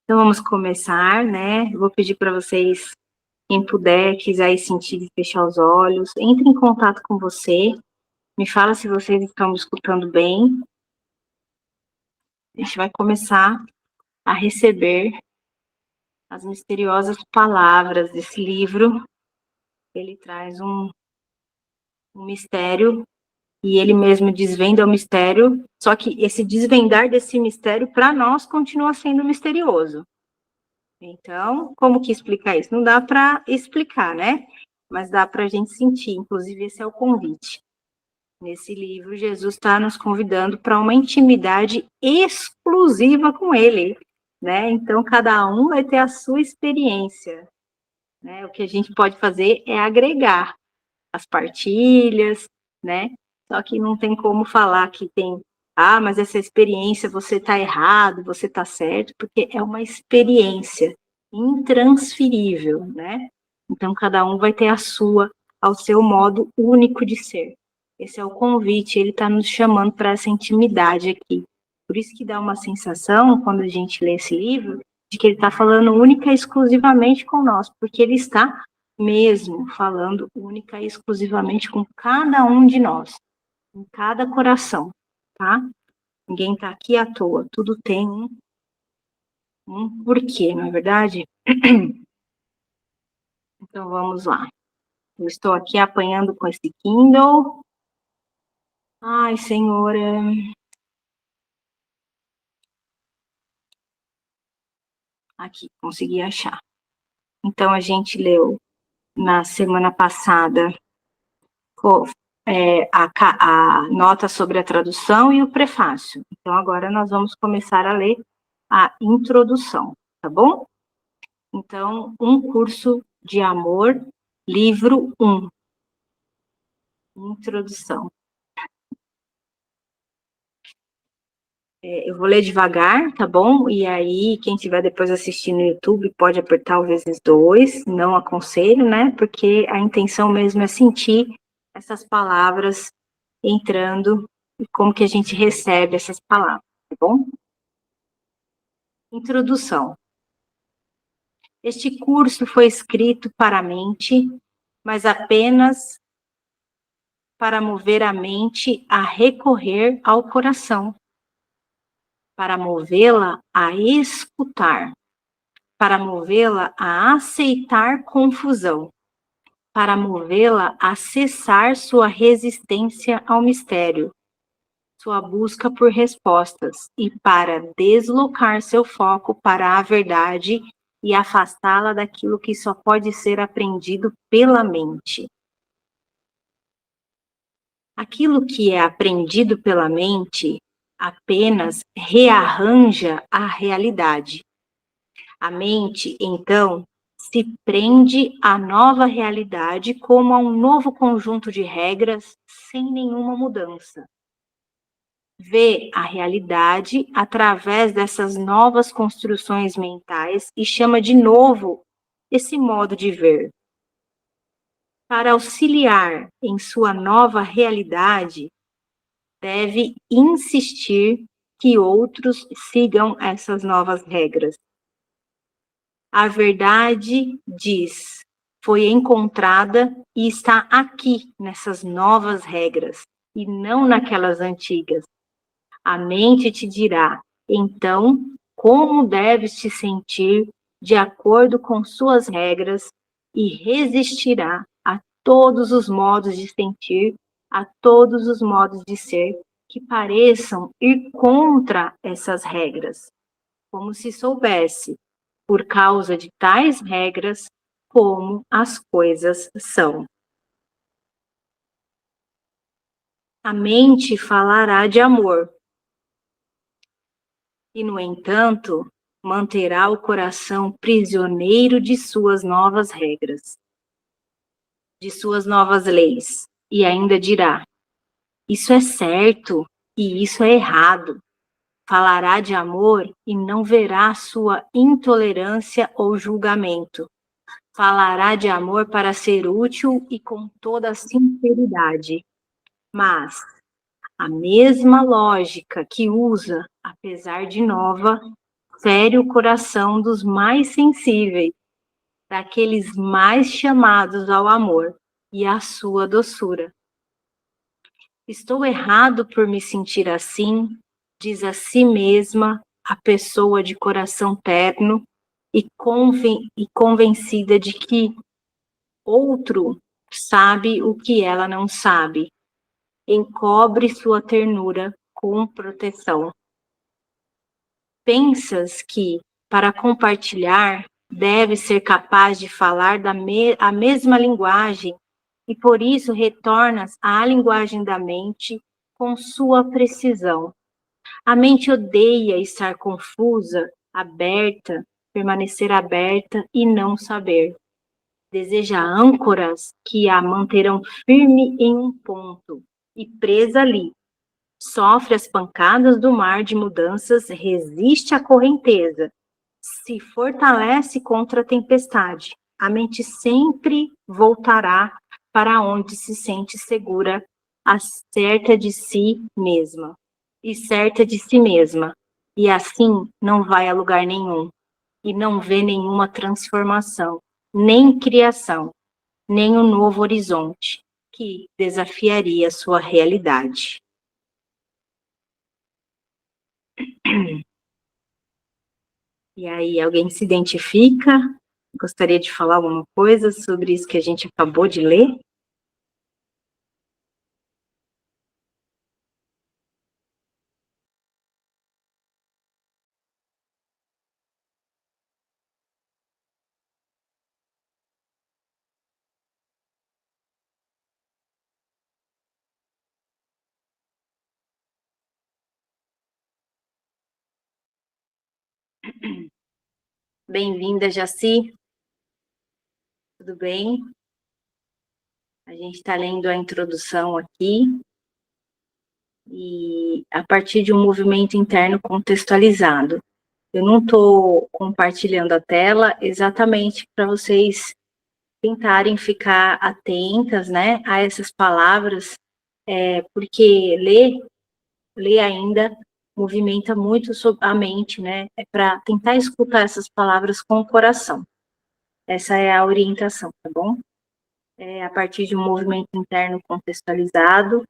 Então, vamos começar, né? Vou pedir para vocês, quem puder, quiser sentir de fechar os olhos, entre em contato com você, me fala se vocês estão me escutando bem. A gente vai começar a receber as misteriosas palavras desse livro. Ele traz um mistério, e ele mesmo desvenda o mistério, só que esse desvendar desse mistério, para nós, continua sendo misterioso. Então, como que explicar isso? Não dá para explicar, né? Mas dá para a gente sentir. Inclusive, esse é o convite. Nesse livro, Jesus está nos convidando para uma intimidade exclusiva com Ele, né? Então, cada um vai ter a sua experiência, né? O que a gente pode fazer é agregar as partilhas, né? Só que não tem como falar que tem, mas essa experiência você está errado, você está certo, porque é uma experiência intransferível, né? Então, cada um vai ter a sua, ao seu modo único de ser. Esse é o convite, ele está nos chamando para essa intimidade aqui. Por isso que dá uma sensação, quando a gente lê esse livro, de que ele está falando única e exclusivamente com nós, porque ele está mesmo falando única e exclusivamente com cada um de nós, em cada coração, tá? Ninguém está aqui à toa, tudo tem um porquê, não é verdade? Então vamos lá. Eu estou aqui apanhando com esse Kindle. Ai, Senhora. Aqui, consegui achar. Então a gente leu na semana passada a nota sobre a tradução e o prefácio. Então, agora nós vamos começar a ler a introdução, tá bom? Então, um curso de amor, livro 1. Introdução. Eu vou ler devagar, tá bom? E aí, quem estiver depois assistindo no YouTube, pode apertar o vezes 2, não aconselho, né? Porque a intenção mesmo é sentir essas palavras entrando e como que a gente recebe essas palavras, tá bom? Introdução. Este curso foi escrito para a mente, mas apenas para mover a mente a recorrer ao coração, para movê-la a escutar, para movê-la a aceitar confusão, para movê-la a cessar sua resistência ao mistério, sua busca por respostas e para deslocar seu foco para a verdade e afastá-la daquilo que só pode ser aprendido pela mente. Aquilo que é aprendido pela mente apenas rearranja a realidade. A mente, então, se prende à nova realidade como a um novo conjunto de regras sem nenhuma mudança. Vê a realidade através dessas novas construções mentais e chama de novo esse modo de ver. Para auxiliar em sua nova realidade, deve insistir que outros sigam essas novas regras. A verdade diz, foi encontrada e está aqui nessas novas regras, e não naquelas antigas. A mente te dirá, então, como deves te sentir de acordo com suas regras e resistirá a todos os modos de sentir, a todos os modos de ser que pareçam ir contra essas regras, como se soubesse, por causa de tais regras, como as coisas são. A mente falará de amor, e, no entanto, manterá o coração prisioneiro de suas novas regras, de suas novas leis, e ainda dirá, isso é certo e isso é errado. Falará de amor e não verá sua intolerância ou julgamento. Falará de amor para ser útil e com toda a sinceridade. Mas a mesma lógica que usa, apesar de nova, fere o coração dos mais sensíveis, daqueles mais chamados ao amor e à sua doçura. Estou errado por me sentir assim, diz a si mesma a pessoa de coração terno e convencida de que outro sabe o que ela não sabe. Encobre sua ternura com proteção. Pensas que, para compartilhar, deve ser capaz de falar a mesma linguagem e por isso retornas à linguagem da mente com sua precisão. A mente odeia estar confusa, aberta, permanecer aberta e não saber. Deseja âncoras que a manterão firme em um ponto e presa ali. Sofre as pancadas do mar de mudanças, resiste à correnteza, se fortalece contra a tempestade. A mente sempre voltará para onde se sente segura, certa de si mesma. E certa de si mesma. E assim não vai a lugar nenhum. E não vê nenhuma transformação, nem criação, nem um novo horizonte que desafiaria sua realidade. E aí, alguém se identifica? Gostaria de falar alguma coisa sobre isso que a gente acabou de ler? Bem-vinda, Jaci. Tudo bem? A gente está lendo a introdução aqui. E a partir de um movimento interno contextualizado. Eu não estou compartilhando a tela exatamente para vocês tentarem ficar atentas, né, a essas palavras, porque ler ainda movimenta muito a mente, né, para tentar escutar essas palavras com o coração. Essa é a orientação, tá bom? A partir de um movimento interno contextualizado,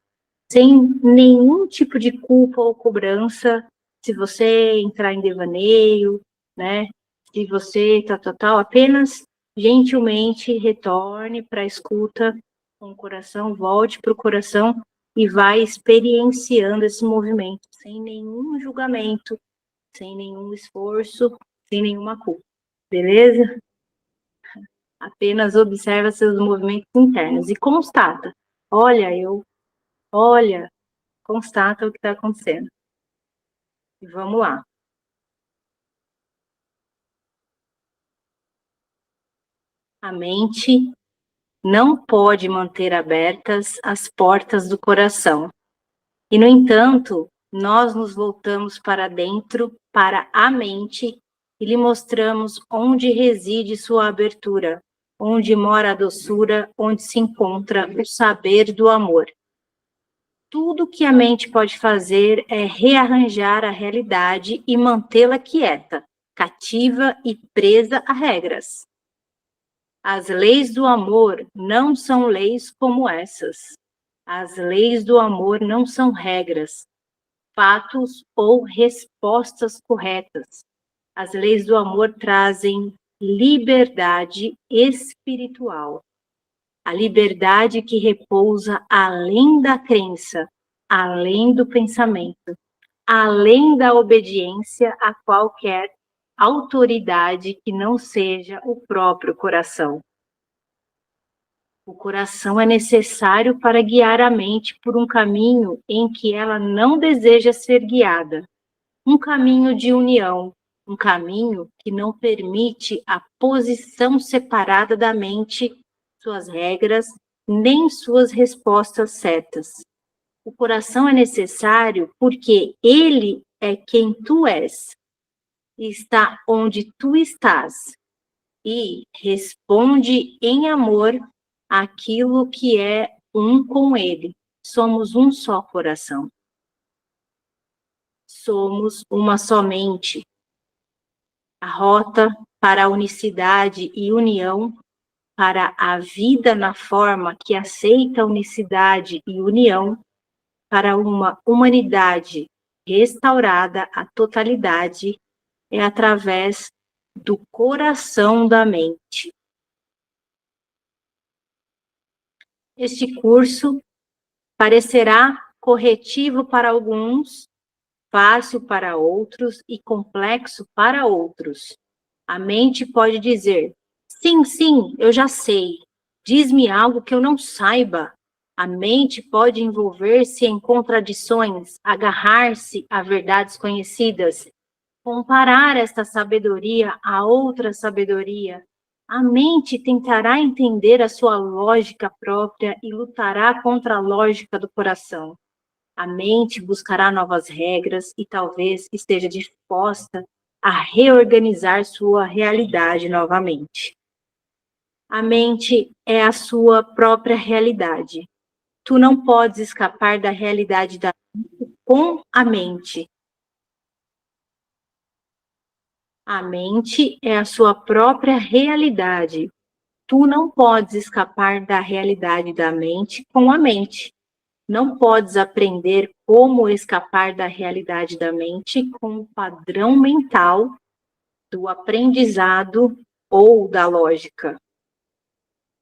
sem nenhum tipo de culpa ou cobrança, se você entrar em devaneio, né? Se você tal, apenas gentilmente retorne para a escuta com o coração, volte para o coração e vai experienciando esse movimento, sem nenhum julgamento, sem nenhum esforço, sem nenhuma culpa, beleza? Apenas observa seus movimentos internos e constata. Olha, constata o que está acontecendo. E vamos lá. A mente não pode manter abertas as portas do coração. E, no entanto, nós nos voltamos para dentro, para a mente, e lhe mostramos onde reside sua abertura, onde mora a doçura, onde se encontra o saber do amor. Tudo que a mente pode fazer é rearranjar a realidade e mantê-la quieta, cativa e presa a regras. As leis do amor não são leis como essas. As leis do amor não são regras, fatos ou respostas corretas. As leis do amor trazem liberdade espiritual. A liberdade que repousa além da crença, além do pensamento, além da obediência a qualquer autoridade que não seja o próprio coração. O coração é necessário para guiar a mente por um caminho em que ela não deseja ser guiada, um caminho de união, um caminho que não permite a posição separada da mente, suas regras, nem suas respostas certas. O coração é necessário porque ele é quem tu és, está onde tu estás e responde em amor aquilo que é um com ele. Somos um só coração. Somos uma só mente. a rota para a unicidade e união, para a vida na forma que aceita unicidade e união, para uma humanidade restaurada à totalidade, é através do coração da mente. Este curso parecerá corretivo para alguns, fácil para outros e complexo para outros. A mente pode dizer: sim, sim, eu já sei. Diz-me algo que eu não saiba. A mente pode envolver-se em contradições, agarrar-se a verdades conhecidas, comparar esta sabedoria a outra sabedoria. A mente tentará entender a sua lógica própria e lutará contra a lógica do coração. A mente buscará novas regras e talvez esteja disposta a reorganizar sua realidade novamente. A mente é a sua própria realidade. Tu não podes escapar da realidade da mente com a mente. A mente é a sua própria realidade. Tu não podes escapar da realidade da mente com a mente. Não podes aprender como escapar da realidade da mente com o padrão mental do aprendizado ou da lógica.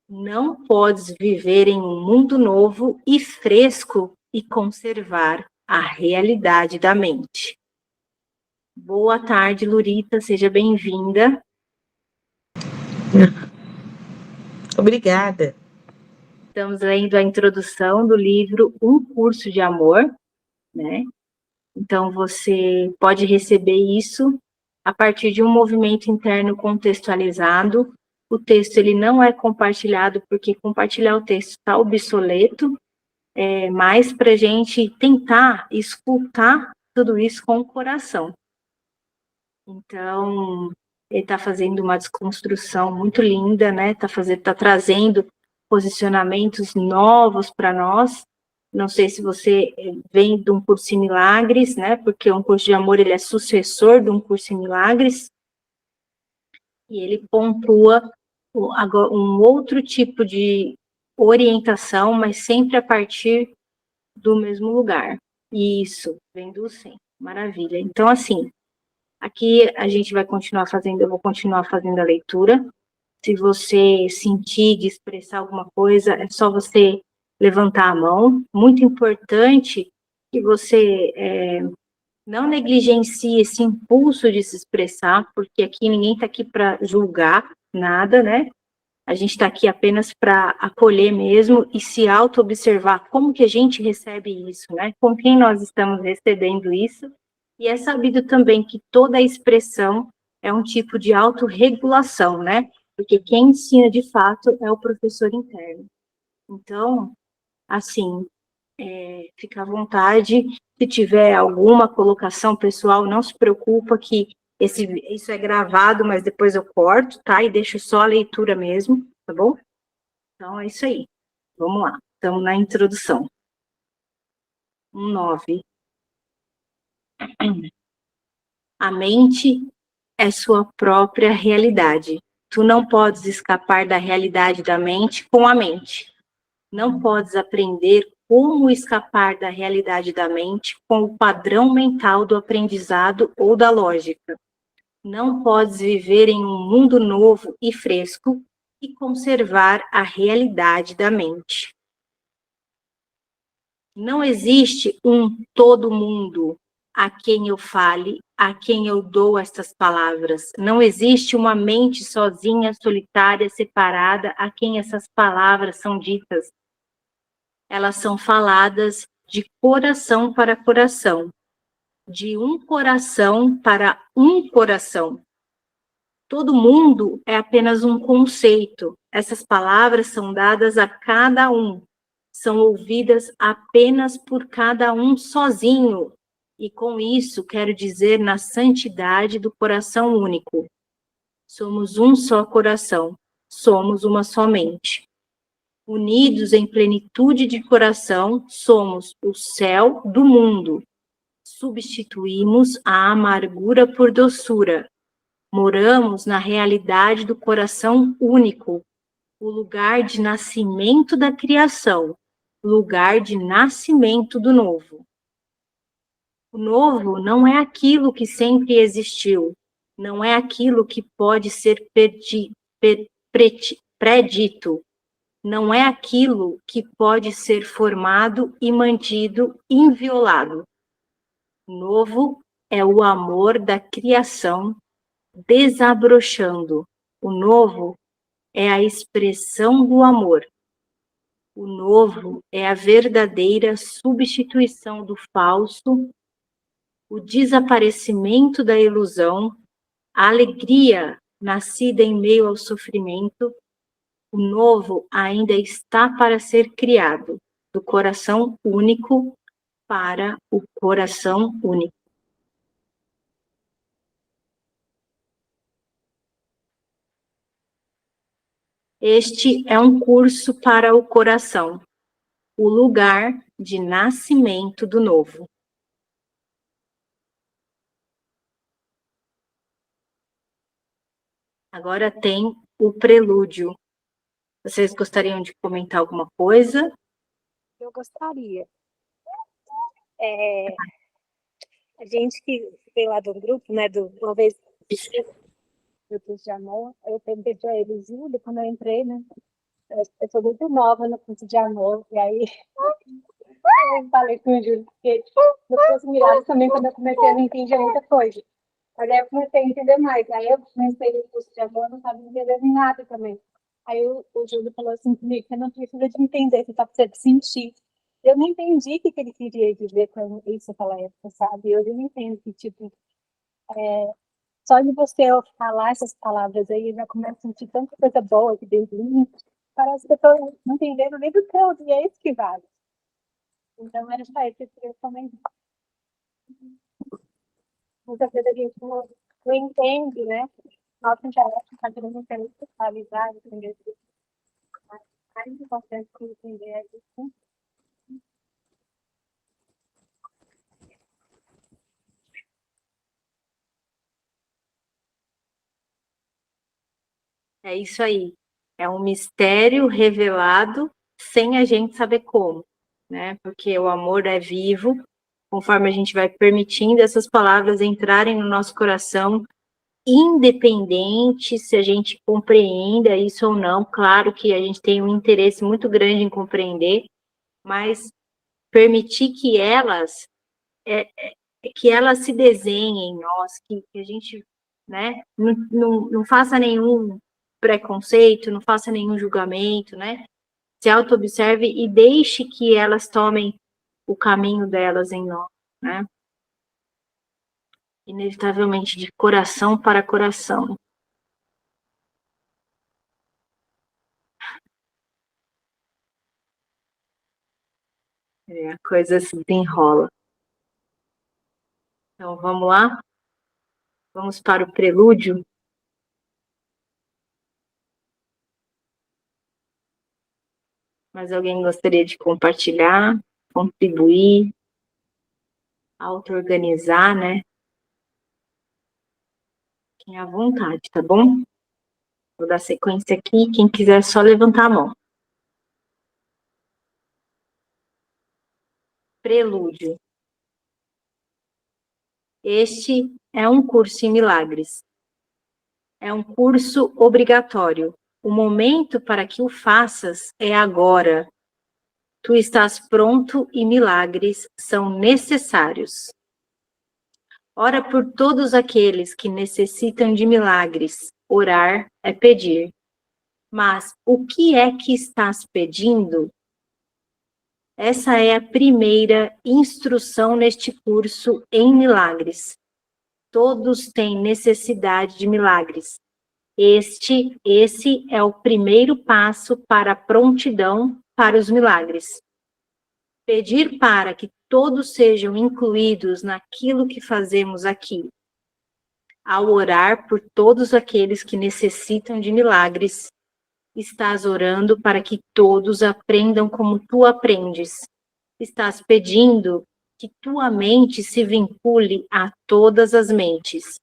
Não podes viver em um mundo novo e fresco e conservar a realidade da mente. Boa tarde, Lurita, seja bem-vinda. Obrigada. Estamos lendo a introdução do livro Um Curso de Amor, né? Então, você pode receber isso a partir de um movimento interno contextualizado. O texto ele não é compartilhado porque compartilhar o texto está obsoleto, mas para a gente tentar escutar tudo isso com o coração. Então, ele está fazendo uma desconstrução muito linda, né? Tá trazendo posicionamentos novos para nós. Não sei se você vem de um curso em milagres, né? Porque um curso de amor ele é sucessor de um curso em milagres. E ele pontua um outro tipo de orientação, mas sempre a partir do mesmo lugar. Isso, vem do Sim. Maravilha. Então, assim, aqui a gente vai continuar fazendo, eu vou continuar fazendo a leitura. Se você sentir de expressar alguma coisa, é só você levantar a mão. Muito importante que você não negligencie esse impulso de se expressar, porque aqui ninguém está aqui para julgar nada, né? A gente está aqui apenas para acolher mesmo e se auto-observar como que a gente recebe isso, né? Com quem nós estamos recebendo isso. E é sabido também que toda expressão é um tipo de autorregulação, né? Porque quem ensina de fato é o professor interno. Então, assim, fica à vontade. Se tiver alguma colocação pessoal, não se preocupa que isso é gravado, mas depois eu corto, tá? E deixo só a leitura mesmo, tá bom? Então, é isso aí. Vamos lá. Estamos na introdução. 9. A mente é sua própria realidade. Tu não podes escapar da realidade da mente com a mente. Não podes aprender como escapar da realidade da mente com o padrão mental do aprendizado ou da lógica. Não podes viver em um mundo novo e fresco e conservar a realidade da mente. Não existe um todo mundo a quem eu fale, a quem eu dou estas palavras. Não existe uma mente sozinha, solitária, separada, a quem essas palavras são ditas. Elas são faladas de coração para coração, de um coração para um coração. Todo mundo é apenas um conceito. Essas palavras são dadas a cada um, são ouvidas apenas por cada um sozinho. E com isso, quero dizer na santidade do coração único. Somos um só coração, somos uma só mente. Unidos em plenitude de coração, somos o céu do mundo. Substituímos a amargura por doçura. Moramos na realidade do coração único, o lugar de nascimento da criação, lugar de nascimento do novo. O novo não é aquilo que sempre existiu, não é aquilo que pode ser predito, não é aquilo que pode ser formado e mantido inviolado. O novo é o amor da criação desabrochando. O novo é a expressão do amor. O novo é a verdadeira substituição do falso, o desaparecimento da ilusão, a alegria nascida em meio ao sofrimento. O novo ainda está para ser criado, do coração único para o coração único. Este é um curso para o coração, o lugar de nascimento do novo. Agora tem o prelúdio. Vocês gostariam de comentar alguma coisa? Eu gostaria. A gente que veio lá do grupo, né, uma vez do curso de amor, eu perguntei para eles, Júlia, quando eu entrei, né, eu sou muito nova no curso de amor, e aí eu falei com o Júlio, porque no curso Milagres também, quando eu comecei, eu não entendia muita coisa. Mas aí eu comecei a entender mais. Aí eu comecei no curso de amor, eu não sabia entender nada também. Aí o Júlio falou assim comigo, você não precisa de entender, você só precisa de sentir. Eu não entendi o que ele queria dizer com isso naquela época, sabe? Eu não entendo que, tipo, só de você falar essas palavras aí, eu já começo a sentir tanta coisa boa aqui dentro de mim. Parece que eu tô não entendendo nem do todo, e é isso que vale. Então, era só isso que eu queria comentar. Muitas vezes a gente não entende, né? Nosso intelecto está querendo intelectualizar, entender. Mas mais importante que entender é isso. É isso aí. É um mistério revelado sem a gente saber como, né? Porque o amor é vivo, conforme a gente vai permitindo essas palavras entrarem no nosso coração, independente se a gente compreenda isso ou não. Claro que a gente tem um interesse muito grande em compreender, mas permitir que elas se desenhem em nós, que a gente, né, não faça nenhum preconceito, não faça nenhum julgamento, né? Se auto-observe e deixe que elas tomem o caminho delas em nós, né? Inevitavelmente de coração para coração. A coisa se desenrola. Então, vamos lá? Vamos para o prelúdio? Mas alguém gostaria de compartilhar, contribuir, auto-organizar, né? Fiquem à vontade, tá bom? Vou dar sequência aqui, quem quiser só levantar a mão. Prelúdio. Este é um curso em milagres. É um curso obrigatório. O momento para que o faças é agora. Tu estás pronto e milagres são necessários. Ora por todos aqueles que necessitam de milagres. Orar é pedir. Mas o que é que estás pedindo? Essa é a primeira instrução neste curso em milagres. Todos têm necessidade de milagres. Esse é o primeiro passo para a prontidão para os milagres. Pedir para que todos sejam incluídos naquilo que fazemos aqui. Ao orar por todos aqueles que necessitam de milagres, estás orando para que todos aprendam como tu aprendes. Estás pedindo que tua mente se vincule a todas as mentes.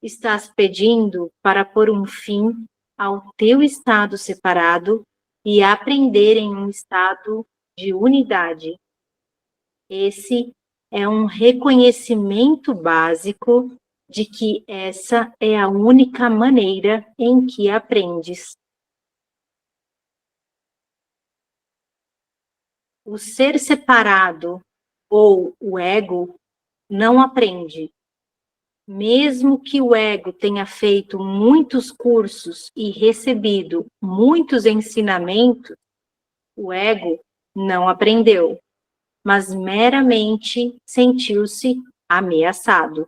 estás pedindo para pôr um fim ao teu estado separado e aprender em um estado de unidade. Esse é um reconhecimento básico de que essa é a única maneira em que aprendes. O ser separado ou o ego não aprende. Mesmo que o ego tenha feito muitos cursos e recebido muitos ensinamentos, o ego não aprendeu, mas meramente sentiu-se ameaçado.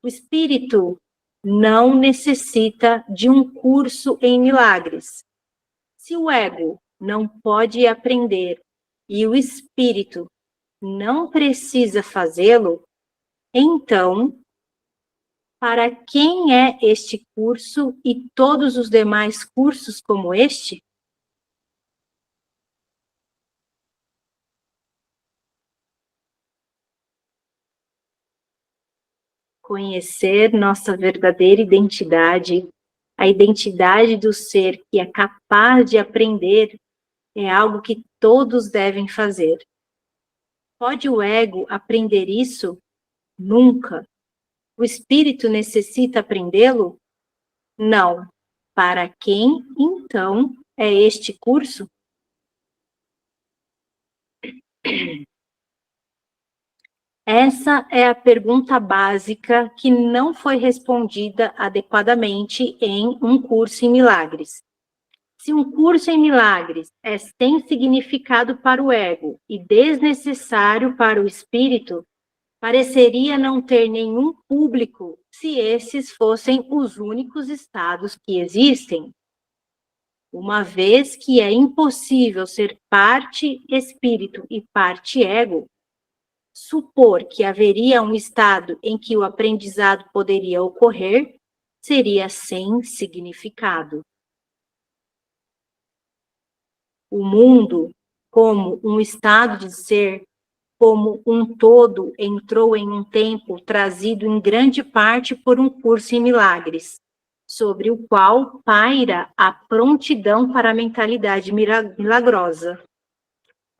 O espírito não necessita de um curso em milagres. Se o ego não pode aprender e o espírito não precisa fazê-lo, então, para quem é este curso e todos os demais cursos como este? Conhecer nossa verdadeira identidade, a identidade do ser que é capaz de aprender, é algo que todos devem fazer. Pode o ego aprender isso? Nunca. O espírito necessita aprendê-lo? Não. Para quem, então, é este curso? Essa é a pergunta básica que não foi respondida adequadamente em um curso em milagres. Se um curso em milagres é sem significado para o ego e desnecessário para o espírito, pareceria não ter nenhum público se esses fossem os únicos estados que existem. Uma vez que é impossível ser parte espírito e parte ego, supor que haveria um estado em que o aprendizado poderia ocorrer seria sem significado. O mundo, como um estado de ser, como um todo, entrou em um tempo trazido em grande parte por um curso em milagres, sobre o qual paira a prontidão para a mentalidade milagrosa.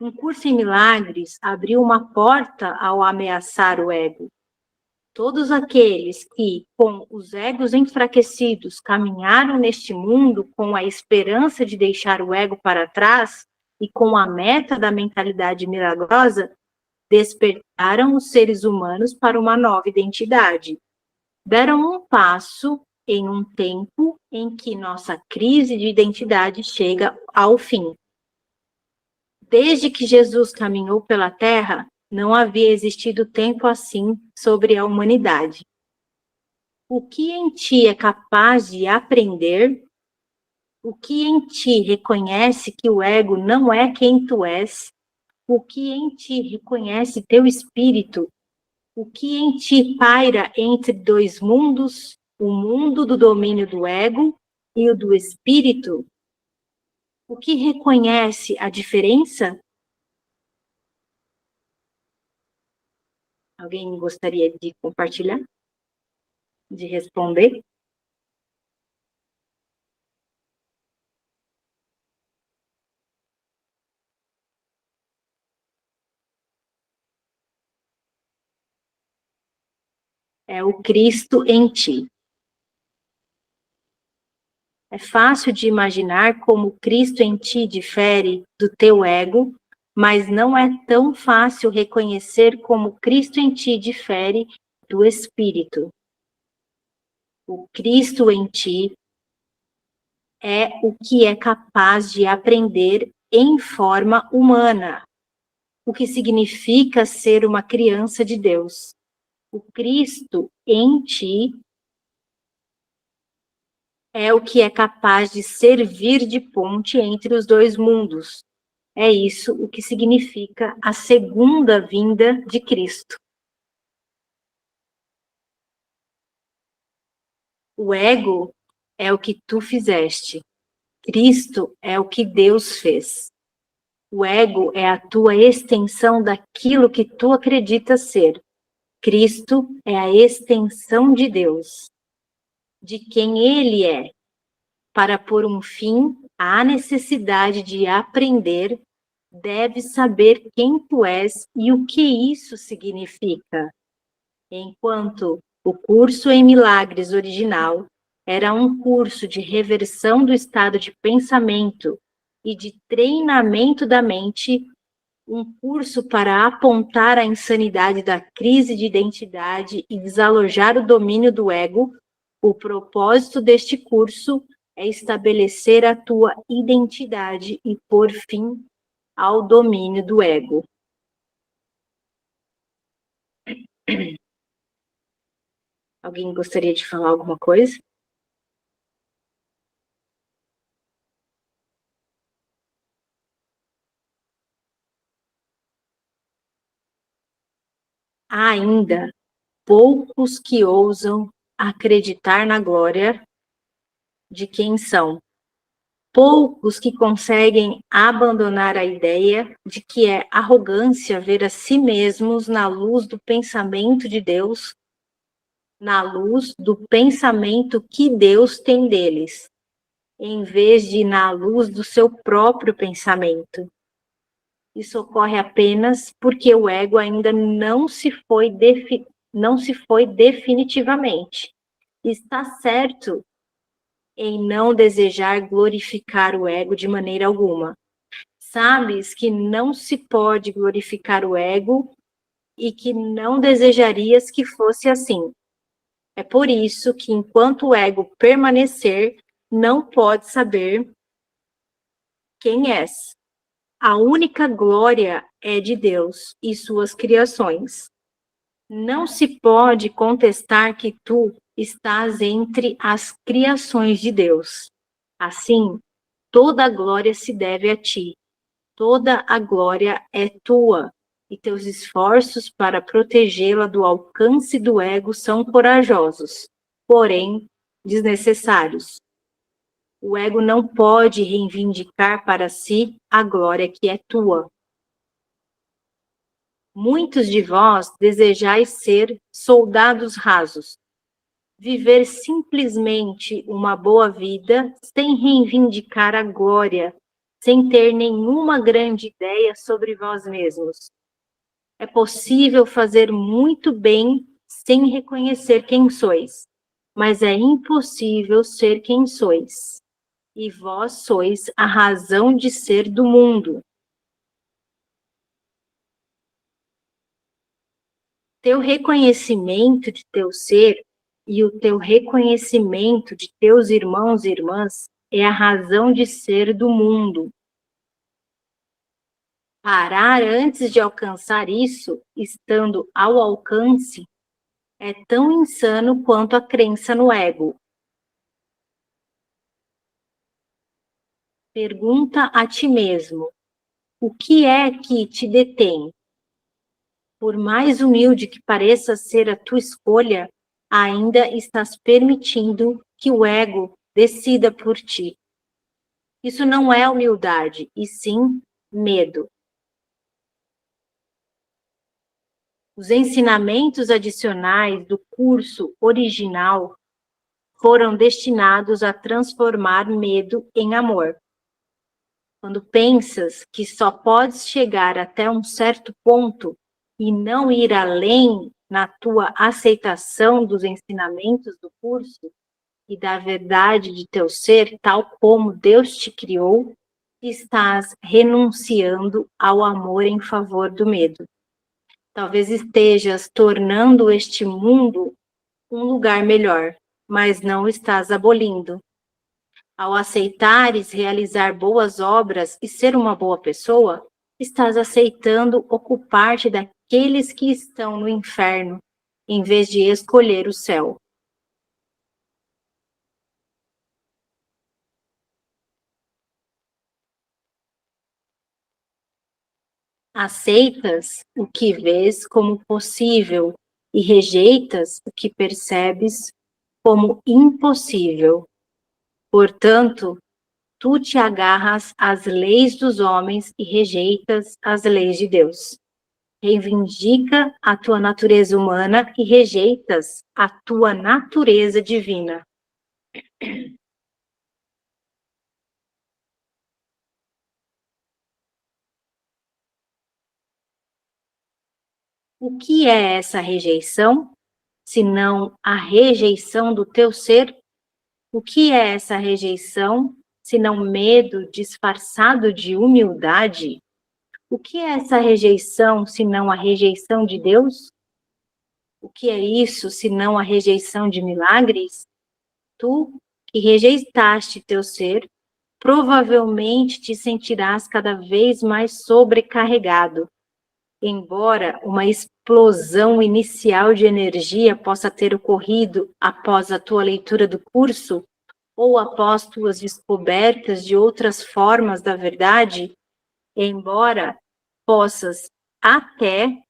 Um curso em milagres abriu uma porta ao ameaçar o ego. Todos aqueles que, com os egos enfraquecidos, caminharam neste mundo com a esperança de deixar o ego para trás e com a meta da mentalidade milagrosa, despertaram os seres humanos para uma nova identidade. Deram um passo em um tempo em que nossa crise de identidade chega ao fim. Desde que Jesus caminhou pela Terra, não havia existido tempo assim sobre a humanidade. O que em ti é capaz de aprender? O que em ti reconhece que o ego não é quem tu és? O que em ti reconhece teu espírito? O que em ti paira entre dois mundos, o mundo do domínio do ego e o do espírito? O que reconhece a diferença? Alguém gostaria de compartilhar? De responder? É o Cristo em ti. É fácil de imaginar como Cristo em ti difere do teu ego, mas não é tão fácil reconhecer como Cristo em ti difere do espírito. O Cristo em ti é o que é capaz de aprender em forma humana, o que significa ser uma criança de Deus. O Cristo em ti é o que é capaz de servir de ponte entre os dois mundos. É isso o que significa a segunda vinda de Cristo. O ego é o que tu fizeste. Cristo é o que Deus fez. O ego é a tua extensão daquilo que tu acreditas ser. Cristo é a extensão de Deus, de quem Ele é, para pôr um fim à necessidade de aprender, deves saber quem tu és e o que isso significa. Enquanto o curso em milagres original era um curso de reversão do estado de pensamento e de treinamento da mente, um curso para apontar a insanidade da crise de identidade e desalojar o domínio do ego, o propósito deste curso é estabelecer a tua identidade e pôr fim ao domínio do ego. Alguém gostaria de falar alguma coisa? Há ainda poucos que ousam acreditar na glória de quem são. Poucos que conseguem abandonar a ideia de que é arrogância ver a si mesmos na luz do pensamento de Deus, na luz do pensamento que Deus tem deles, em vez de na luz do seu próprio pensamento. Isso ocorre apenas porque o ego ainda não se foi definitivamente. Está certo em não desejar glorificar o ego de maneira alguma. Sabes que não se pode glorificar o ego e que não desejarias que fosse assim. É por isso que, enquanto o ego permanecer, não pode saber quem és. A única glória é de Deus e suas criações. Não se pode contestar que tu estás entre as criações de Deus. Assim, toda a glória se deve a ti. Toda a glória é tua, e teus esforços para protegê-la do alcance do ego são corajosos, porém desnecessários. O ego não pode reivindicar para si a glória que é tua. Muitos de vós desejais ser soldados rasos, viver simplesmente uma boa vida sem reivindicar a glória, sem ter nenhuma grande ideia sobre vós mesmos. É possível fazer muito bem sem reconhecer quem sois, mas é impossível ser quem sois. E vós sois a razão de ser do mundo. Teu reconhecimento de teu ser e o teu reconhecimento de teus irmãos e irmãs é a razão de ser do mundo. Parar antes de alcançar isso, estando ao alcance, é tão insano quanto a crença no ego. Pergunta a ti mesmo: o que é que te detém? Por mais humilde que pareça ser a tua escolha, ainda estás permitindo que o ego decida por ti. Isso não é humildade, e sim medo. Os ensinamentos adicionais do curso original foram destinados a transformar medo em amor. Quando pensas que só podes chegar até um certo ponto e não ir além na tua aceitação dos ensinamentos do curso e da verdade de teu ser, tal como Deus te criou, estás renunciando ao amor em favor do medo. Talvez estejas tornando este mundo um lugar melhor, mas não estás abolindo. Ao aceitares realizar boas obras e ser uma boa pessoa, estás aceitando ocupar-te daqueles que estão no inferno, em vez de escolher o céu. Aceitas o que vês como possível e rejeitas o que percebes como impossível. Portanto, tu te agarras às leis dos homens e rejeitas as leis de Deus. reivindica a tua natureza humana e rejeitas a tua natureza divina. O que é essa rejeição, senão a rejeição do teu ser? O que é essa rejeição, senão medo disfarçado de humildade? O que é essa rejeição, senão a rejeição de Deus? O que é isso, senão a rejeição de milagres? Tu, que rejeitaste teu ser, provavelmente te sentirás cada vez mais sobrecarregado. Embora uma explosão inicial de energia possa ter ocorrido após a tua leitura do curso, ou após tuas descobertas de outras formas da verdade, embora possas até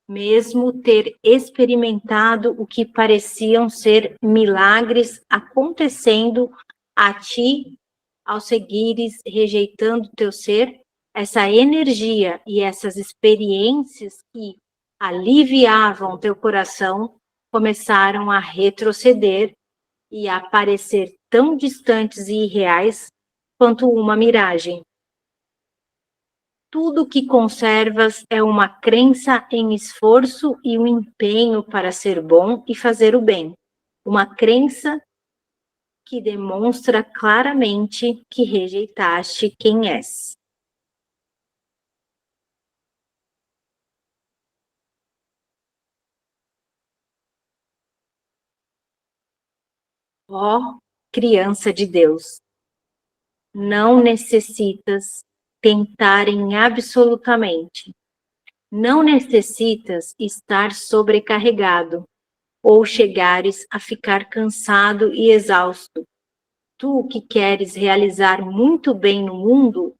mesmo ter experimentado o que pareciam ser milagres acontecendo a ti ao seguires rejeitando teu ser, essa energia e essas experiências que aliviavam teu coração começaram a retroceder e a parecer tão distantes e irreais quanto uma miragem. Tudo que conservas é uma crença em esforço e um empenho para ser bom e fazer o bem. Uma crença que demonstra claramente que rejeitaste quem és. Ó criança de Deus, não necessitas tentar em absolutamente. Não necessitas estar sobrecarregado ou chegares a ficar cansado e exausto. Tu que queres realizar muito bem no mundo,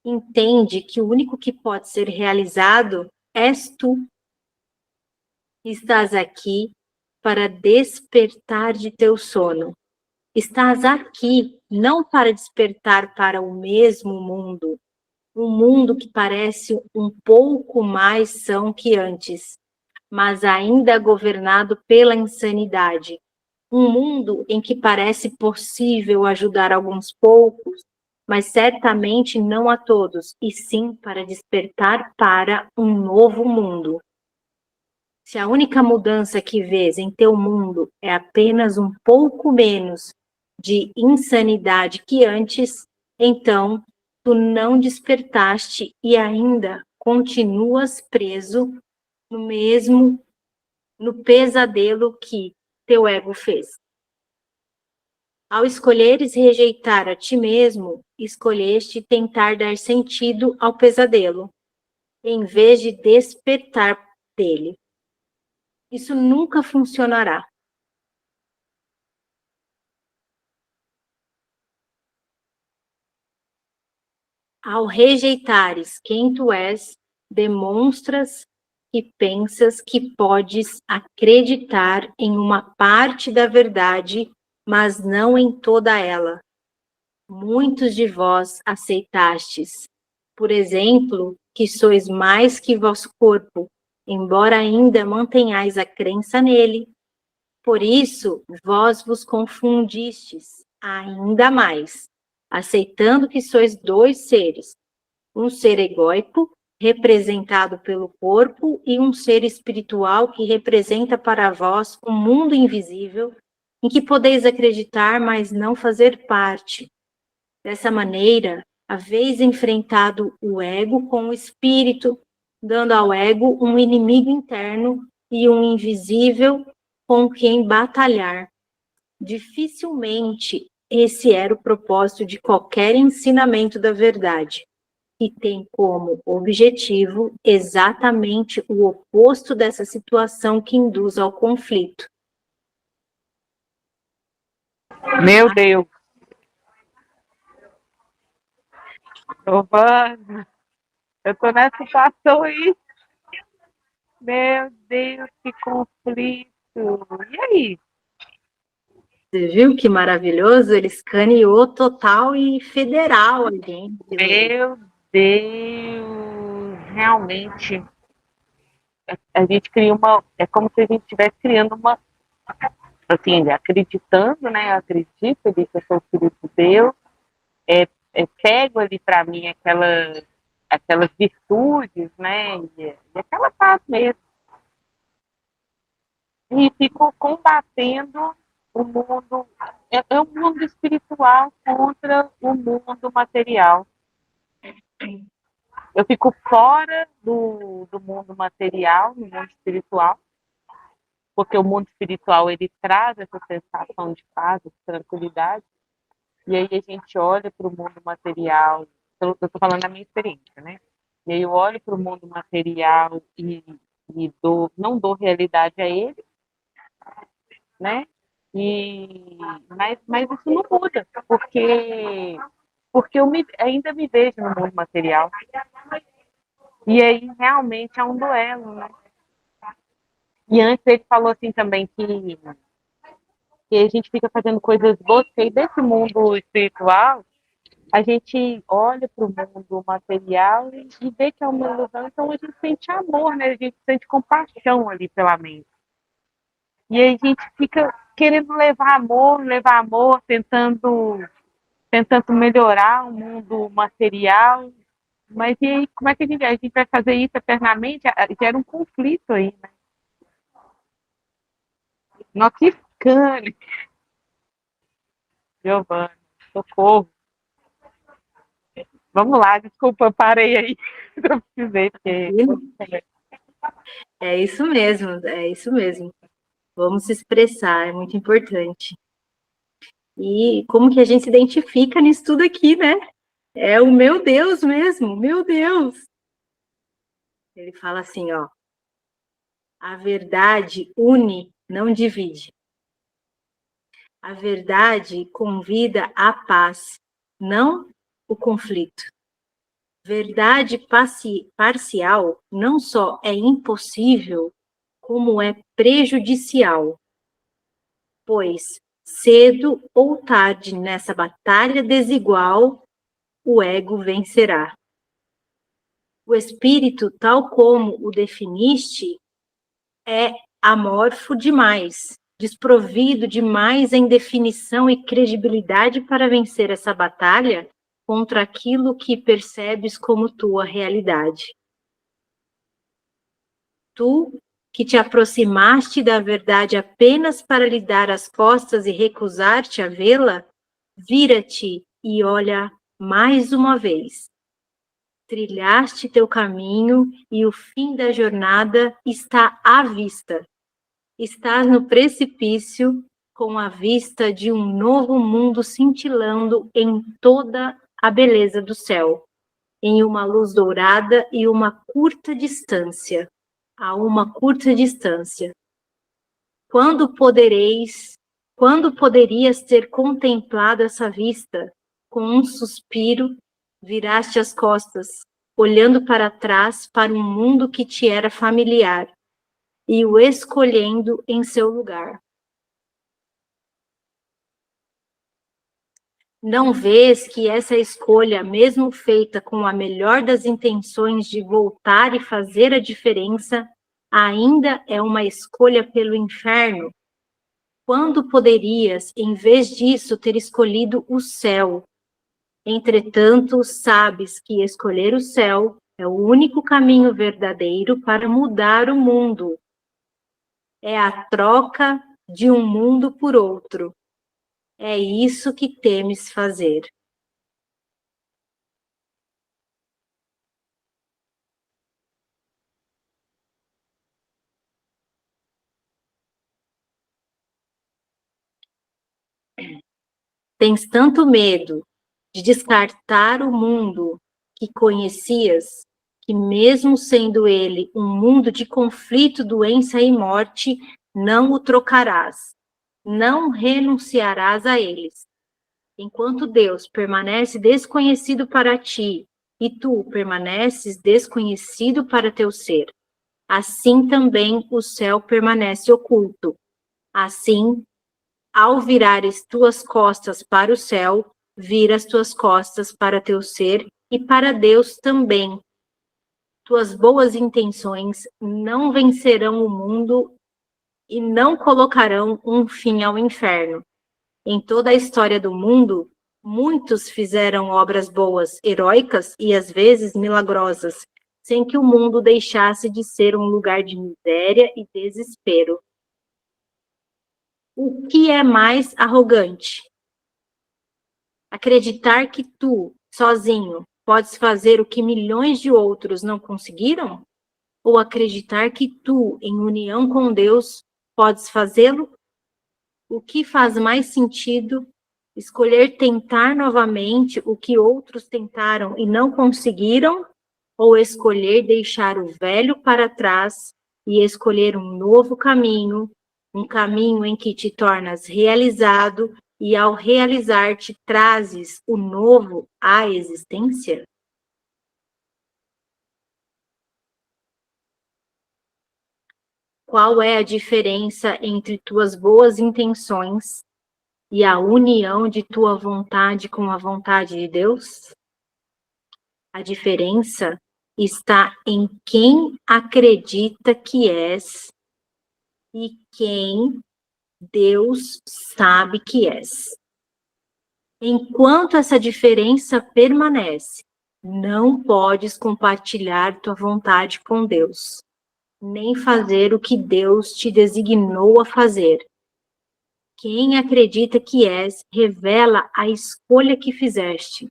entende que o único que pode ser realizado és tu. Estás aqui para despertar de teu sono. Estás aqui não para despertar para o mesmo mundo, um mundo que parece um pouco mais são que antes, mas ainda governado pela insanidade. Um mundo em que parece possível ajudar alguns poucos, mas certamente não a todos, e sim para despertar para um novo mundo. Se a única mudança que vês em teu mundo é apenas um pouco menos de insanidade que antes, então tu não despertaste e ainda continuas preso no pesadelo que teu ego fez. Ao escolheres rejeitar a ti mesmo, escolheste tentar dar sentido ao pesadelo, em vez de despertar dele. Isso nunca funcionará. Ao rejeitares quem tu és, demonstras que pensas que podes acreditar em uma parte da verdade, mas não em toda ela. Muitos de vós aceitastes, por exemplo, que sois mais que vosso corpo, embora ainda mantenhais a crença nele. Por isso, vós vos confundistes ainda mais, aceitando que sois dois seres, um ser egóico, representado pelo corpo, e um ser espiritual que representa para vós um mundo invisível, em que podeis acreditar, mas não fazer parte. Dessa maneira, haveis enfrentado o ego com o espírito, dando ao ego um inimigo interno e um invisível com quem batalhar. Dificilmente esse era o propósito de qualquer ensinamento da verdade, que tem como objetivo exatamente o oposto dessa situação que induz ao conflito. Meu Deus. Giovana, eu tô nessa situação aí. Meu Deus, que conflito. E aí? Você viu que maravilhoso? Ele escaneou total e federal a gente. Meu Deus, realmente a gente cria é como se a gente estivesse criando assim, acreditando, né? Eu acredito ali que eu sou filho de Deus, pego ali para mim aquelas virtudes, né? E aquela paz mesmo. E fico combatendo o mundo, o mundo espiritual contra o mundo material. Eu fico fora do mundo material, no mundo espiritual, porque o mundo espiritual ele traz essa sensação de paz, de tranquilidade, e aí a gente olha para o mundo material, eu estou falando da minha experiência, né? E aí eu olho para o mundo material não dou realidade a ele, né? Mas isso não muda, porque ainda me vejo no mundo material. E aí realmente é um duelo, né? E antes ele falou assim também que a gente fica fazendo coisas boas, porque desse mundo espiritual, a gente olha para o mundo material e vê que é uma ilusão, então a gente sente amor, né? A gente sente compaixão ali pela mente. E aí a gente fica querendo levar amor, tentando melhorar o mundo material. Mas e aí, como é que a gente vai fazer isso eternamente? Gera um conflito aí, né? Nossa, que cane, Giovana, socorro. Vamos lá, desculpa, parei aí. Eu precisei, porque... É isso mesmo, é isso mesmo. Vamos se expressar, é muito importante. E como que a gente se identifica nisso tudo aqui, né? É o meu Deus mesmo, meu Deus. Ele fala assim, ó. A verdade une, não divide. A verdade convida à paz, não o conflito. Verdade parcial não só é impossível, como é prejudicial. Pois, cedo ou tarde nessa batalha desigual, o ego vencerá. O espírito, tal como o definiste, é amorfo demais, desprovido demais em definição e credibilidade para vencer essa batalha contra aquilo que percebes como tua realidade. Tu, que te aproximaste da verdade apenas para lhe dar as costas e recusar-te a vê-la, vira-te e olha mais uma vez. Trilhaste teu caminho e o fim da jornada está à vista. Estás no precipício com a vista de um novo mundo cintilando em toda a beleza do céu, em uma luz dourada e uma curta distância, a uma curta distância. Quando poderias ter contemplado essa vista? Com um suspiro, viraste as costas, olhando para trás para um mundo que te era familiar, e o escolhendo em seu lugar. Não vês que essa escolha, mesmo feita com a melhor das intenções de voltar e fazer a diferença, ainda é uma escolha pelo inferno? Quando poderias, em vez disso, ter escolhido o céu? Entretanto, sabes que escolher o céu é o único caminho verdadeiro para mudar o mundo. É a troca de um mundo por outro. É isso que temes fazer. Tens tanto medo de descartar o mundo que conhecias, que mesmo sendo ele um mundo de conflito, doença e morte, não o trocarás, não renunciarás a eles. Enquanto Deus permanece desconhecido para ti e tu permaneces desconhecido para teu ser, assim também o céu permanece oculto. Assim, ao virares tuas costas para o céu, vira as tuas costas para teu ser e para Deus também. tuas boas intenções não vencerão o mundo e não colocarão um fim ao inferno. Em toda a história do mundo, muitos fizeram obras boas, heróicas e às vezes milagrosas, sem que o mundo deixasse de ser um lugar de miséria e desespero. O que é mais arrogante? Acreditar que tu, sozinho, podes fazer o que milhões de outros não conseguiram? Ou acreditar que tu, em união com Deus, podes fazê-lo? O que faz mais sentido? Escolher tentar novamente o que outros tentaram e não conseguiram? Ou escolher deixar o velho para trás e escolher um novo caminho, um caminho em que te tornas realizado e ao realizar-te trazes o novo à existência? Qual é a diferença entre tuas boas intenções e a união de tua vontade com a vontade de Deus? A diferença está em quem acredita que és e quem Deus sabe que és. Enquanto essa diferença permanece, não podes compartilhar tua vontade com Deus, nem fazer o que Deus te designou a fazer. Quem acredita que és, revela a escolha que fizeste.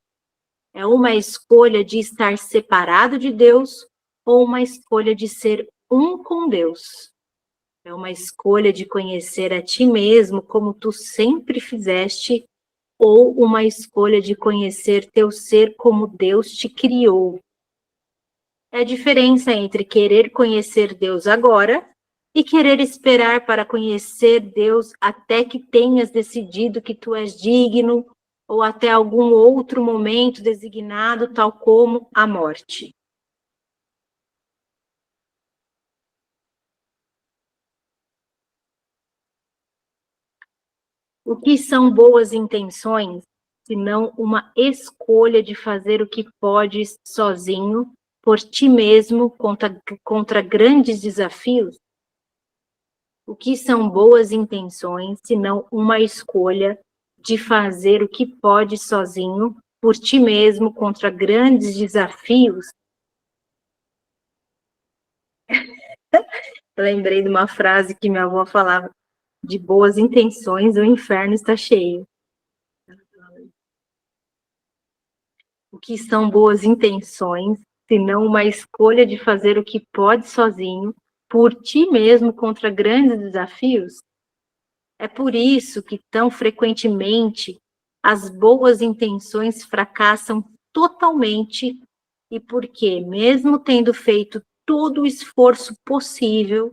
É uma escolha de estar separado de Deus ou uma escolha de ser um com Deus? É uma escolha de conhecer a ti mesmo como tu sempre fizeste ou uma escolha de conhecer teu ser como Deus te criou? É a diferença entre querer conhecer Deus agora e querer esperar para conhecer Deus até que tenhas decidido que tu és digno ou até algum outro momento designado, tal como a morte. O que são boas intenções, se não uma escolha de fazer o que podes sozinho, por ti mesmo, contra grandes desafios? O que são boas intenções, se não uma escolha de fazer o que podes sozinho, por ti mesmo, contra grandes desafios? Lembrei de uma frase que minha avó falava: de boas intenções, o inferno está cheio. O que são boas intenções, se não uma escolha de fazer o que pode sozinho, por ti mesmo, contra grandes desafios? É por isso que, tão frequentemente, as boas intenções fracassam totalmente e porque, mesmo tendo feito todo o esforço possível,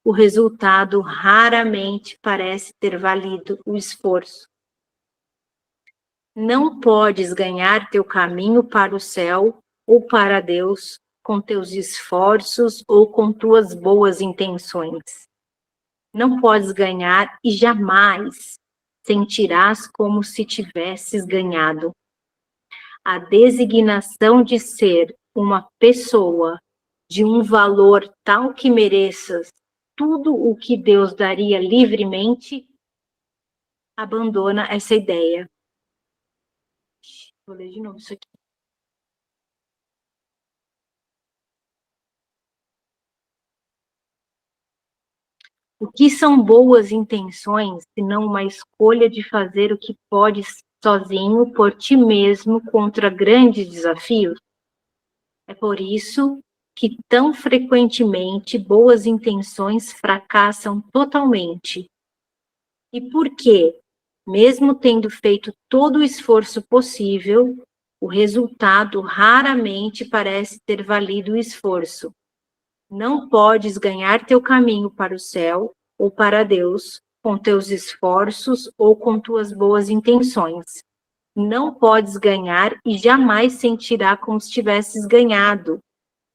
o resultado raramente parece ter valido o esforço. Não podes ganhar teu caminho para o céu ou para Deus com teus esforços ou com tuas boas intenções. Não podes ganhar e jamais sentirás como se tivesses ganhado. A designação de ser uma pessoa de um valor tal que mereças tudo o que Deus daria livremente, abandona essa ideia. Vou ler de novo isso aqui. O que são boas intenções, se não uma escolha de fazer o que podes sozinho por ti mesmo contra grandes desafios? É por isso que tão frequentemente boas intenções fracassam totalmente. E por quê? Mesmo tendo feito todo o esforço possível, o resultado raramente parece ter valido o esforço. Não podes ganhar teu caminho para o céu ou para Deus com teus esforços ou com tuas boas intenções. Não podes ganhar e jamais sentirá como se tivesses ganhado.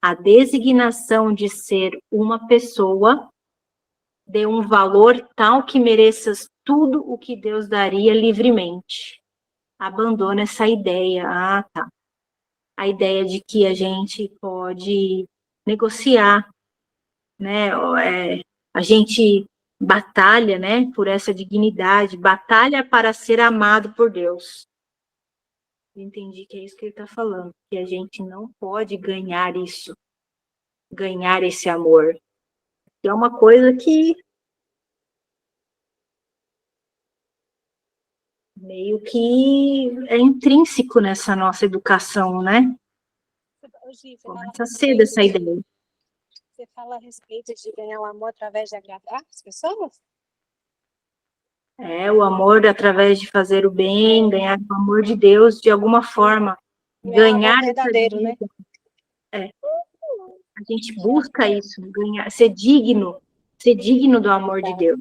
A designação de ser uma pessoa de um valor tal que mereças tudo o que Deus daria livremente. Abandona essa ideia. Ah, tá. A ideia de que a gente pode negociar, né? A gente batalha, né, por essa dignidade, batalha para ser amado por Deus. Eu entendi que é isso que ele está falando, que a gente não pode ganhar isso, ganhar esse amor. É uma coisa que meio que é intrínseco nessa nossa educação, né? Começa cedo essa ideia. Você fala a respeito de ganhar o amor através de agradar as pessoas? O amor através de fazer o bem, ganhar o amor de Deus de alguma forma, ganhar amor verdadeiro, essa né? A gente busca isso, ganhar, ser digno do amor de Deus.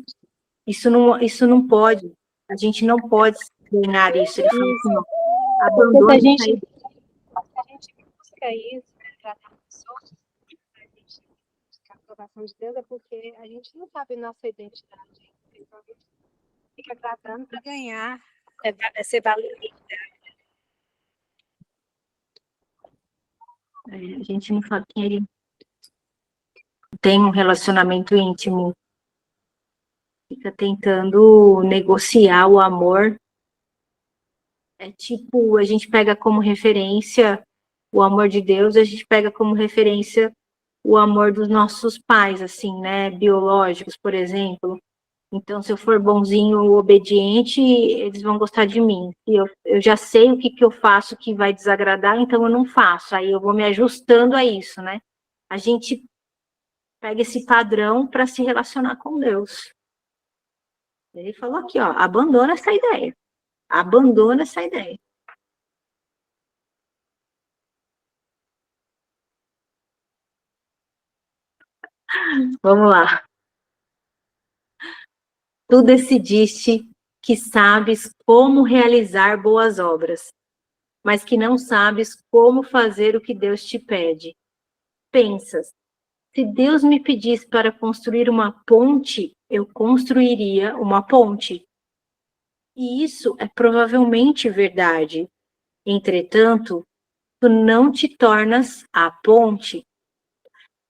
Isso não pode, a gente não pode ganhar isso. Ele fala assim, ó, abandona Se a essa gente busca isso, né, tratar pessoas, a gente buscar a aprovação de Deus, é porque a gente não sabe nossa identidade. Então, a gente fica tratando para ganhar, ser validado. a gente não sabe quem ele tem um relacionamento íntimo, fica tentando negociar o amor. É tipo, a gente pega como referência o amor de Deus, a gente pega como referência o amor dos nossos pais, assim, né, biológicos, por exemplo. Então, se eu for bonzinho, obediente, eles vão gostar de mim. E eu já sei o que eu faço que vai desagradar, então eu não faço. Aí eu vou me ajustando a isso, né? A gente pega esse padrão para se relacionar com Deus. Ele falou aqui, ó, abandona essa ideia. Abandona essa ideia. Vamos lá. Tu decidiste que sabes como realizar boas obras, mas que não sabes como fazer o que Deus te pede. Pensas, se Deus me pedisse para construir uma ponte, eu construiria uma ponte. E isso é provavelmente verdade. Entretanto, tu não te tornas a ponte.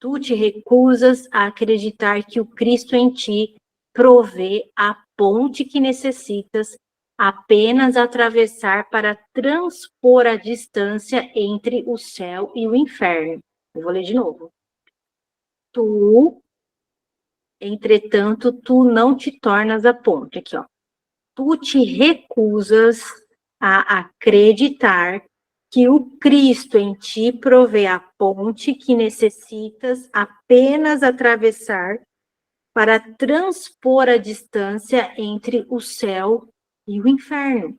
Tu te recusas a acreditar que o Cristo em ti provê a ponte que necessitas apenas atravessar para transpor a distância entre o céu e o inferno. Eu vou ler de novo. Entretanto, tu não te tornas a ponte. Aqui, ó. Tu te recusas a acreditar que o Cristo em ti provê a ponte que necessitas apenas atravessar para transpor a distância entre o céu e o inferno,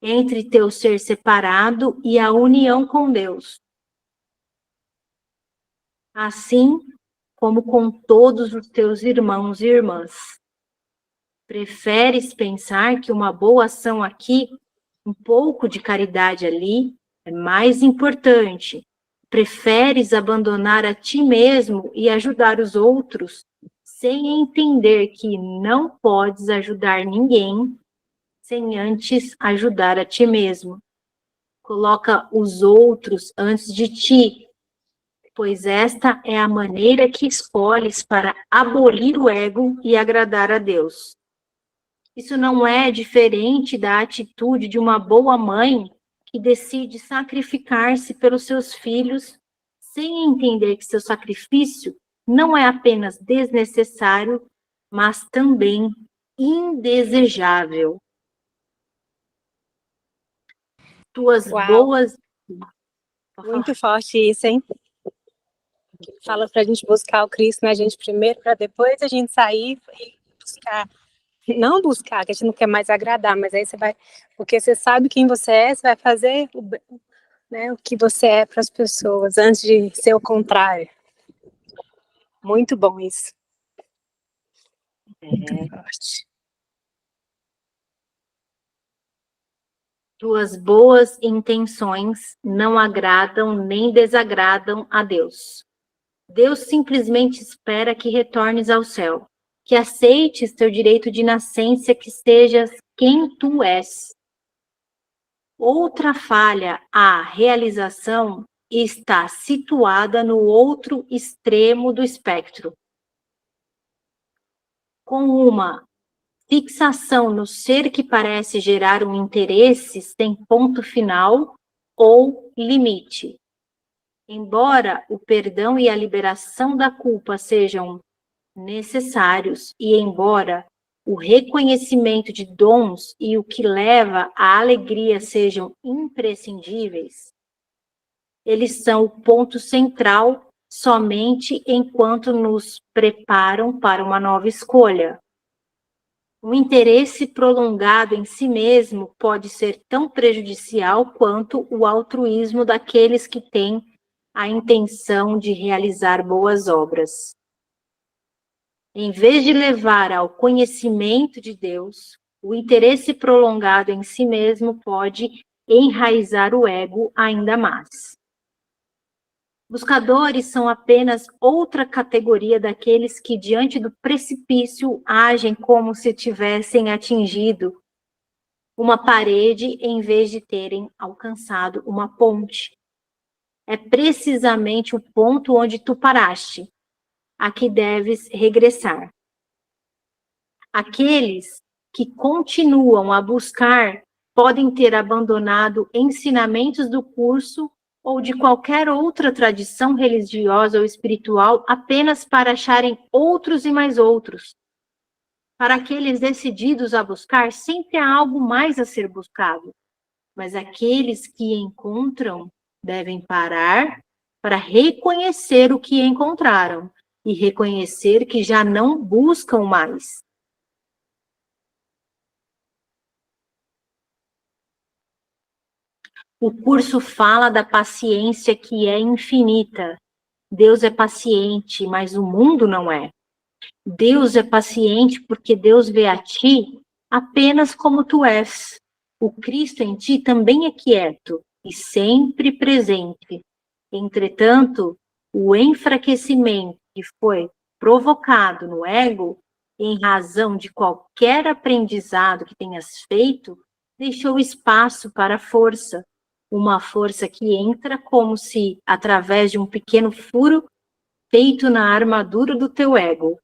entre teu ser separado e a união com Deus. Assim como com todos os teus irmãos e irmãs. Preferes pensar que uma boa ação aqui, um pouco de caridade ali, é mais importante. Preferes abandonar a ti mesmo e ajudar os outros, sem entender que não podes ajudar ninguém sem antes ajudar a ti mesmo. Coloca os outros antes de ti, pois esta é a maneira que escolhes para abolir o ego e agradar a Deus. Isso não é diferente da atitude de uma boa mãe que decide sacrificar-se pelos seus filhos, sem entender que seu sacrifício não é apenas desnecessário, mas também indesejável. Tuas boas... Muito forte isso, hein? Fala pra gente buscar o Cristo na gente primeiro, para depois a gente sair e buscar. Não buscar, que a gente não quer mais agradar, mas aí você vai, porque você sabe quem você é, você vai fazer o que você é para as pessoas, antes de ser o contrário. Muito bom isso. Muito forte. Tuas boas intenções não agradam nem desagradam a Deus. Deus simplesmente espera que retornes ao céu, que aceites teu direito de nascença, que sejas quem tu és. Outra falha à realização está situada no outro extremo do espectro. Com uma fixação no ser que parece gerar um interesse sem ponto final ou limite. Embora o perdão e a liberação da culpa sejam necessários e embora o reconhecimento de dons e o que leva à alegria sejam imprescindíveis, eles são o ponto central somente enquanto nos preparam para uma nova escolha. O interesse prolongado em si mesmo pode ser tão prejudicial quanto o altruísmo daqueles que têm a intenção de realizar boas obras. Em vez de levar ao conhecimento de Deus, o interesse prolongado em si mesmo pode enraizar o ego ainda mais. Buscadores são apenas outra categoria daqueles que, diante do precipício, agem como se tivessem atingido uma parede em vez de terem alcançado uma ponte. É precisamente o ponto onde tu paraste, a que deves regressar. Aqueles que continuam a buscar podem ter abandonado ensinamentos do curso ou de qualquer outra tradição religiosa ou espiritual apenas para acharem outros e mais outros. Para aqueles decididos a buscar, sempre há algo mais a ser buscado. Mas aqueles que encontram devem parar para reconhecer o que encontraram e reconhecer que já não buscam mais. O curso fala da paciência que é infinita. Deus é paciente, mas o mundo não é. Deus é paciente porque Deus vê a ti apenas como tu és. O Cristo em ti também é quieto e sempre presente. Entretanto, o enfraquecimento que foi provocado no ego, em razão de qualquer aprendizado que tenhas feito, deixou espaço para a força. Uma força que entra como se, através de um pequeno furo feito na armadura do teu ego,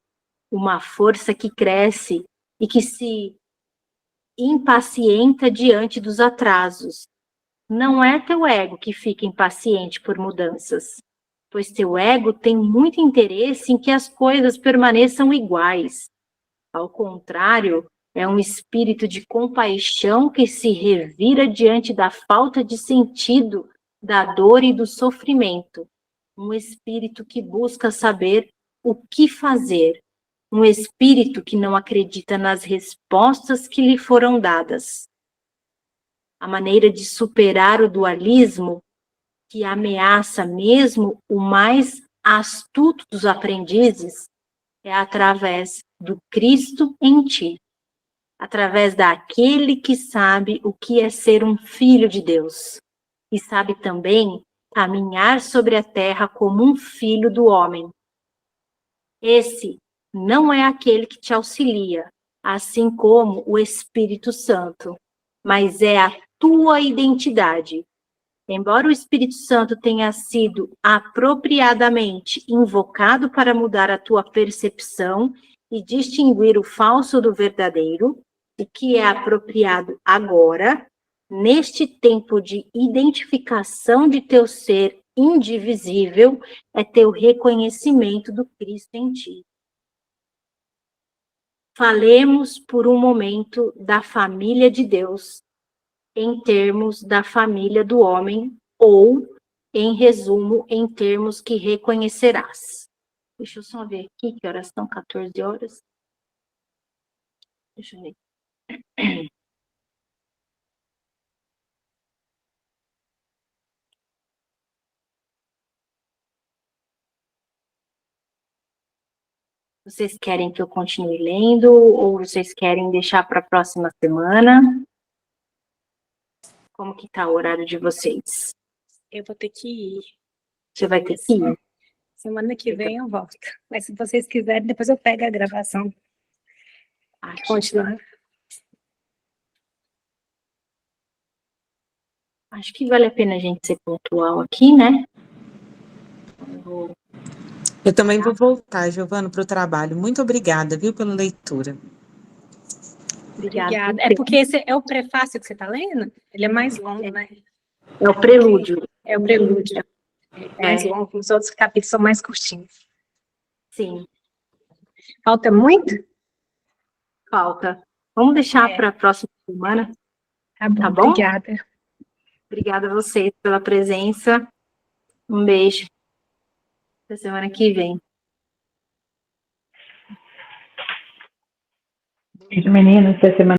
uma força que cresce e que se impacienta diante dos atrasos. Não é teu ego que fica impaciente por mudanças, pois teu ego tem muito interesse em que as coisas permaneçam iguais. Ao contrário, é um espírito de compaixão que se revira diante da falta de sentido, da dor e do sofrimento. Um espírito que busca saber o que fazer. Um espírito que não acredita nas respostas que lhe foram dadas. A maneira de superar o dualismo, que ameaça mesmo o mais astuto dos aprendizes, é através do Cristo em ti. Através daquele que sabe o que é ser um filho de Deus. E sabe também caminhar sobre a terra como um filho do homem. Esse não é aquele que te auxilia, assim como o Espírito Santo, mas é a tua identidade. Embora o Espírito Santo tenha sido apropriadamente invocado para mudar a tua percepção e distinguir o falso do verdadeiro, o que é apropriado agora, neste tempo de identificação de teu ser indivisível, é teu reconhecimento do Cristo em ti. Falemos por um momento da família de Deus, em termos da família do homem, ou, em resumo, em termos que reconhecerás. Deixa eu só ver aqui, que horas são? 14 horas. Deixa eu ver. Vocês querem que eu continue lendo ou vocês querem deixar para a próxima semana? Como que tá o horário de vocês? Eu vou ter que ir. Você vai ter que ir? Semana que vem eu volto. Mas se vocês quiserem, depois eu pego a gravação. Continuar. Acho que vale a pena a gente ser pontual aqui, né? Eu também vou voltar, Giovana, para o trabalho. Muito obrigada, viu, pela leitura. Obrigada. É porque esse é o prefácio que você está lendo? Ele é mais longo, né? É o prelúdio. É o prelúdio. É mais longo, os outros capítulos são mais curtinhos. Sim, Falta muito? falta. Vamos deixar para a próxima semana, Tá bom, tá bom? obrigada. Obrigada a vocês pela presença. Um beijo. Até semana que vem. Beijo, meninas. Até semana